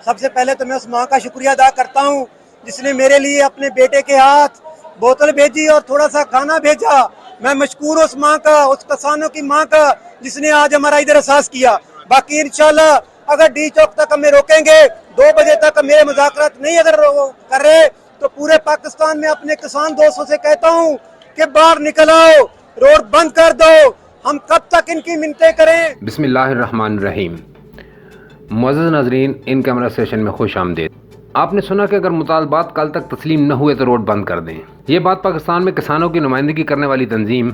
سب سے پہلے تو میں اس ماں کا شکریہ ادا کرتا ہوں جس نے میرے لیے اپنے بیٹے کے ہاتھ بوتل بھیجی اور تھوڑا سا کھانا بھیجا. میں مشکور ہوں اس ماں کا, اس کسانوں کی ماں کا جس نے آج ہمارا ادھر احساس کیا. باقی انشاءاللہ اگر ڈی چوک تک ہمیں روکیں گے, 2 بجے تک میرے مذاکرات نہیں اگر کر رہے تو پورے پاکستان میں اپنے کسان دوستوں سے کہتا ہوں کہ باہر نکل آؤ, روڈ بند کر دو. ہم کب تک ان کی منتیں کریں؟ بسم اللہ الرحمن الرحیم. معزز ناظرین, ان کیمرہ سیشن میں خوش آمدید. آپ نے سنا کہ اگر مطالبات کل تک تسلیم نہ ہوئے تو روڈ بند کر دیں. یہ بات پاکستان میں کسانوں کی نمائندگی کرنے والی تنظیم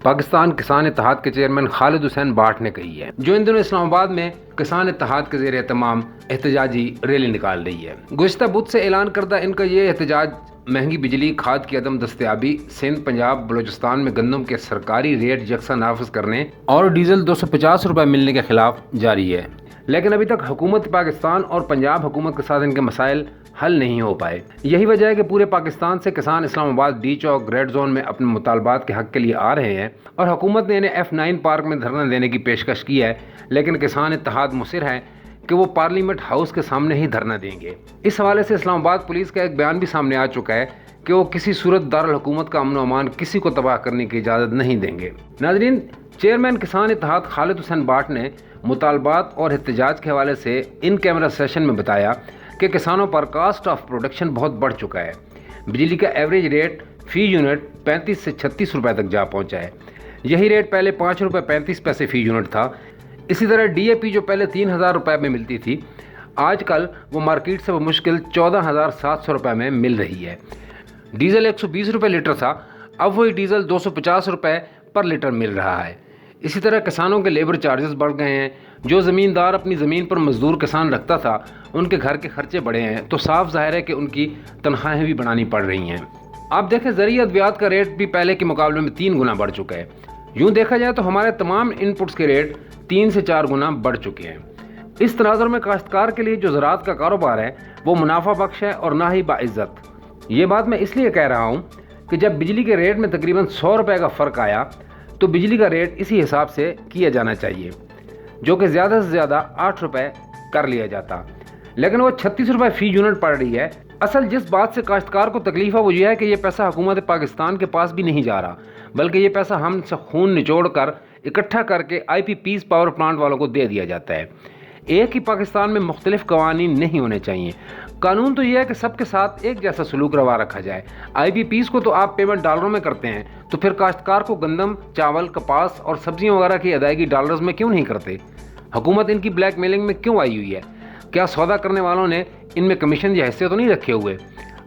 پاکستان کسان اتحاد کے چیئرمین خالد حسین باٹ نے کہی ہے, جو ان دنوں اسلام آباد میں کسان اتحاد کے زیر اہتمام احتجاجی ریلی نکال رہی ہے. گزشتہ بدھ سے اعلان کردہ ان کا یہ احتجاج مہنگی بجلی, کھاد کی عدم دستیابی, سندھ, پنجاب, بلوچستان میں گندم کے سرکاری ریٹ یکساں نافذ کرنے اور ڈیزل 250 روپے ملنے کے خلاف جاری ہے. لیکن ابھی تک حکومت پاکستان اور پنجاب حکومت کے ساتھ ان کے مسائل حل نہیں ہو پائے. یہی وجہ ہے کہ پورے پاکستان سے کسان اسلام آباد ڈی چوک ریڈ زون میں اپنے مطالبات کے حق کے لیے آ رہے ہیں اور حکومت نے انہیں F9 پارک میں دھرنا دینے کی پیشکش کی ہے, لیکن کسان اتحاد مصر ہے کہ وہ پارلیمنٹ ہاؤس کے سامنے ہی دھرنا دیں گے. اس حوالے سے اسلام آباد پولیس کا ایک بیان بھی سامنے آ چکا ہے کہ وہ کسی صورت دارالحکومت کا امن و امان کسی کو تباہ کرنے کی اجازت نہیں دیں گے. ناظرین, چیئرمین کسان اتحاد خالد حسین باٹ نے مطالبات اور احتجاج کے حوالے سے ان کیمرہ سیشن میں بتایا کہ کسانوں پر کاسٹ آف پروڈکشن بہت بڑھ چکا ہے. بجلی کا ایوریج ریٹ فی یونٹ 35 سے 36 روپے تک جا پہنچا ہے. یہی ریٹ پہلے 5 روپے 35 پیسے فی یونٹ تھا. اسی طرح DAP جو پہلے 3000 روپے میں ملتی تھی, آج کل وہ مارکیٹ سے بمشکل 14,700 روپے میں مل رہی ہے. ڈیزل 120 روپے لیٹر تھا, اب وہی ڈیزل 250 روپے پر لیٹر مل رہا ہے. اسی طرح کسانوں کے لیبر چارجز بڑھ گئے ہیں. جو زمیندار اپنی زمین پر مزدور کسان رکھتا تھا, ان کے گھر کے خرچے بڑھے ہیں, تو صاف ظاہر ہے کہ ان کی تنخواہیں بھی بڑھانی پڑ رہی ہیں. آپ دیکھیں, زرعی ادویات کا ریٹ بھی پہلے کے مقابلے میں 3 گنا بڑھ چکا ہے. یوں دیکھا جائے تو ہمارے تمام ان پٹس کے ریٹ 3 سے 4 گنا بڑھ چکے ہیں. اس تناظر میں کاشتکار کے لیے جو زراعت کا کاروبار ہے وہ منافع بخش ہے اور نہ ہی باعزت. یہ بات میں اس لیے کہہ رہا ہوں کہ جب بجلی کے ریٹ میں تقریباً 100 روپے کا فرق آیا تو بجلی کا ریٹ اسی حساب سے کیا جانا چاہیے, جو کہ زیادہ سے زیادہ 8 روپے کر لیا جاتا, لیکن وہ 36 روپے فی یونٹ پڑ رہی ہے. اصل جس بات سے کاشتکار کو تکلیف ہے وہ یہ ہے کہ یہ پیسہ حکومت پاکستان کے پاس بھی نہیں جا رہا, بلکہ یہ پیسہ ہم سے خون نچوڑ کر اکٹھا کر کے IPPs پاور پلانٹ والوں کو دے دیا جاتا ہے. ایک ہی پاکستان میں مختلف قوانین نہیں ہونے چاہیے. قانون تو یہ ہے کہ سب کے ساتھ ایک جیسا سلوک روا رکھا جائے. IPPs کو تو آپ پیمنٹ ڈالروں میں کرتے ہیں, تو پھر کاشتکار کو گندم, چاول, کپاس اور سبزیاں وغیرہ کی ادائیگی ڈالرز میں کیوں نہیں کرتے؟ حکومت ان کی بلیک میلنگ میں کیوں آئی ہوئی ہے؟ کیا سودا کرنے والوں نے ان میں کمیشن یا حصے تو نہیں رکھے ہوئے؟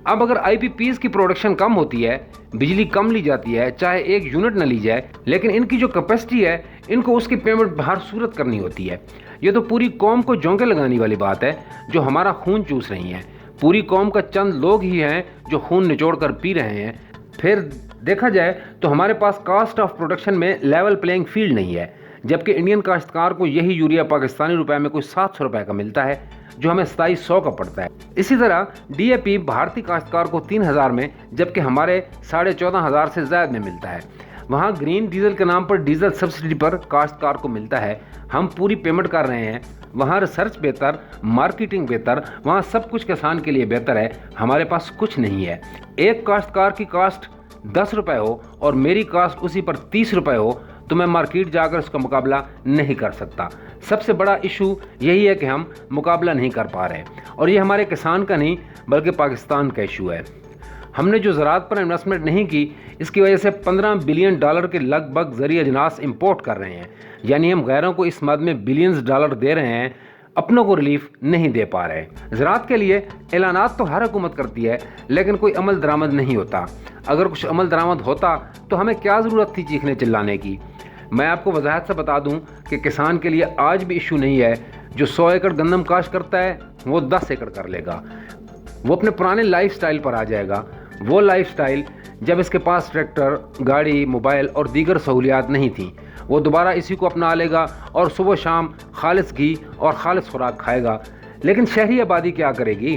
اب اگر IPPs کی پروڈکشن کم ہوتی ہے, بجلی کم لی جاتی ہے, چاہے 1 یونٹ نہ لی جائے, لیکن ان کی جو کیپیسٹی ہے ان کو اس کی پیمنٹ ہر صورت کرنی ہوتی ہے. یہ تو پوری قوم کو جونکے لگانے والی بات ہے جو ہمارا خون چوس رہی ہیں. پوری قوم کا چند لوگ ہی ہیں جو خون نچوڑ کر پی رہے ہیں. پھر دیکھا جائے تو ہمارے پاس کاسٹ آف پروڈکشن میں لیول پلینگ فیلڈ نہیں ہے, جبکہ انڈین کاشتکار کو یہی یوریا پاکستانی روپے میں کوئی 700 روپے کا ملتا ہے جو ہمیں 2700 کا پڑتا ہے. اسی طرح DAP بھارتی کاشتکار کو 3000 میں, جبکہ ہمارے 14,500 سے زائد میں ملتا ہے. وہاں گرین ڈیزل کے نام پر ڈیزل سبسڈی پر کاشتکار کو ملتا ہے, ہم پوری پیمنٹ کر رہے ہیں. وہاں ریسرچ بہتر, مارکیٹنگ بہتر, وہاں سب کچھ کسان کے لیے بہتر ہے. ہمارے پاس کچھ نہیں ہے. ایک کاشتکار کی کاسٹ 10 روپے ہو اور میری کاسٹ اسی پر 30 روپے ہو تو میں مارکیٹ جا کر اس کا مقابلہ نہیں کر سکتا. سب سے بڑا ایشو یہی ہے کہ ہم مقابلہ نہیں کر پا رہے, اور یہ ہمارے کسان کا نہیں بلکہ پاکستان کا ایشو ہے. ہم نے جو زراعت پر انویسٹمنٹ نہیں کی, اس کی وجہ سے $15 بلین کے لگ بھگ زرعی اجناس امپورٹ کر رہے ہیں. یعنی ہم غیروں کو اس مد میں بلینز ڈالر دے رہے ہیں, اپنوں کو ریلیف نہیں دے پا رہے. زراعت کے لیے اعلانات تو ہر حکومت کرتی ہے, لیکن کوئی عمل درآمد نہیں ہوتا. اگر کچھ عمل درآمد ہوتا تو ہمیں کیا ضرورت تھی چیخنے چلانے کی؟ میں آپ کو وضاحت سے بتا دوں کہ کسان کے لیے آج بھی ایشو نہیں ہے. جو 100 ایکڑ گندم کاشت کرتا ہے وہ 10 ایکڑ کر لے گا. وہ اپنے پرانے لائف سٹائل پر آ جائے گا. وہ لائف سٹائل جب اس کے پاس ٹریکٹر, گاڑی, موبائل اور دیگر سہولیات نہیں تھیں. وہ دوبارہ اسی کو اپنا لے گا اور صبح شام خالص گھی اور خالص خوراک کھائے گا. لیکن شہری آبادی کیا کرے گی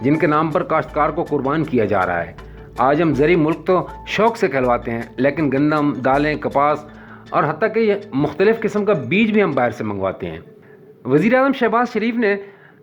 جن کے نام پر کاشتکار کو قربان کیا جا رہا ہے؟ آج ہم زرعی ملک تو شوق سے کہلواتے ہیں, لیکن گندم, دالیں, کپاس اور حتیٰ کہ مختلف قسم کا بیج بھی ہم باہر سے منگواتے ہیں. وزیر اعظم شہباز شریف نے